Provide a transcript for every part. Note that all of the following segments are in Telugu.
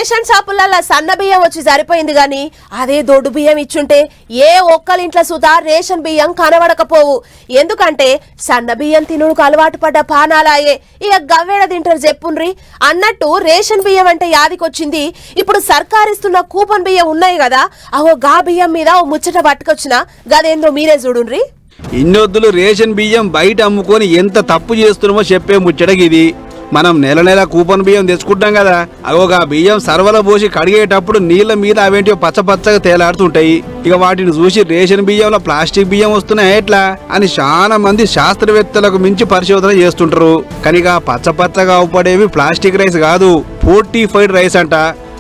రేషన్ షాపులలో సన్న బియ్యం వచ్చి సరిపోయింది గాని అదే దొడ్డు బియ్యం ఇచ్చుంటే ఏ ఒక్కలింట్లో సుధా రేషన్ బియ్యం కనబడకపోవు. ఎందుకంటే సన్న బియ్యం తినుడుకు అలవాటు పడ్డ పానాలాయే ఇక గవ్వేడ తింటారు చెప్పుండ్రి అన్నట్టు. రేషన్ బియ్యం అంటే యాదికొచ్చింది. ఇప్పుడు సర్కారిస్తున్న కూపన్ బియ్యం ఉన్నాయి కదా, అహో గా బియ్యం మీద ఓ ముచ్చట పట్టుకొచ్చిన గదేందో మీరే చూడుండ్రి. ఇన్నొద్దులు రేషన్ బియ్యం బయట అమ్ముకొని ఎంత తప్పు చేస్తున్నామో చెప్పే ముచ్చటగిది. మనం నెల నెల కూపన్ బియ్యం తెచ్చుకుంటాం కదా, అగోగా బియ్యం సర్వల పోసి కడిగేటప్పుడు నీళ్ల మీద అవేంటివో పచ్చపచ్చగా తేలాడుతుంటాయి. ఇక వాటిని చూసి రేషన్ బియ్యంలో ప్లాస్టిక్ బియ్యం వస్తున్నాయి ఎట్లా అని చాలా మంది శాస్త్రవేత్తలకు మించి పరిశోధన చేస్తుంటారు. కనుక పచ్చపచ్చగా అవపడేవి ప్లాస్టిక్ రైస్ కాదు, ఫోర్టిఫైడ్ రైస్ అంట.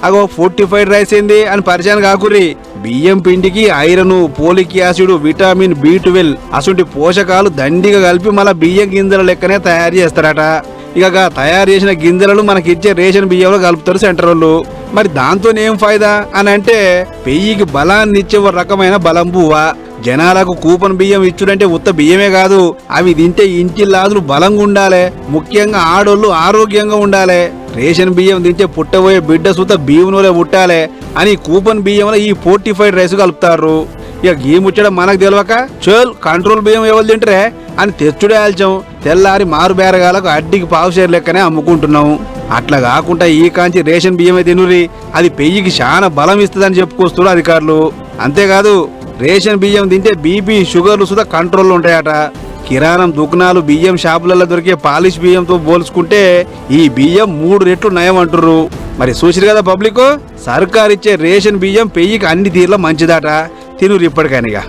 అగో ఫోర్టిఫైడ్ రైస్ ఏంది అని పరిచయం కాకుర్రి. బియ్యం పిండికి iron, folic acid, vitamin B12 అసంటి పోషకాలు దండిగా కలిపి మళ్ళా బియ్యం గింజల లెక్కనే తయారు చేస్తారట. ఇక తయారు చేసిన గింజలను మనకిచ్చే రేషన్ బియ్యంలో కలుపుతారు సెంటర్ వాళ్ళు. మరి దాంతో ఏం ఫాయిదా అని అంటే, పెయ్యికి బలాన్ని ఇచ్చే ఒక రకమైన బలం పువ్వా. జనాలకు కూపన్ బియ్యం ఇచ్చుడంటే ఉత్త బియ్యమే కాదు, అవి తింటే ఇంటిల్లాదులు బలంగా ఉండాలి, ముఖ్యంగా ఆడోళ్ళు ఆరోగ్యంగా ఉండాలి. రేషన్ బియ్యం తింటే పుట్టబోయే బిడ్డ సుత బియ్యంలోనే పుట్టాలి అని కూపన్ బియ్యంలో ఈ ఫోర్టిఫైడ్ రైస్ కలుపుతారు. ఇక ఈ ముచ్చట మనకు తెలియక చోల్ కంట్రోల్ బియ్యం ఎవరు తింటరే అని తెచ్చుడే ఆల్చాం. తెల్లారి మారు బేరగాలకు అడ్డికి పావుషేర్ లెక్కనే అమ్ముకుంటున్నాం. అట్లా కాకుండా ఈ కాంచి రేషన్ బియ్యమే తినురి, అది పెయ్యికి చాలా బలం ఇస్తుందని చెప్పుకొస్తున్నారు అధికారులు. అంతేకాదు రేషన్ బియ్యం తింటే బీపీ, షుగర్లు సుధా కంట్రోల్లో ఉంటాయట. కిరాణం దుకాణాలు బియ్యం షాపులలో దొరికే పాలిష్ బియ్యంతో పోల్చుకుంటే ఈ బియ్యం 3 రెట్లు నయం అంటుర్రు. మరి చూసిరు కదా పబ్లిక్, సర్కార్ ఇచ్చే రేషన్ బియ్యం పెయ్యికి అన్ని తీర్ల మంచిదట. తినురు ఇప్పటికైనా.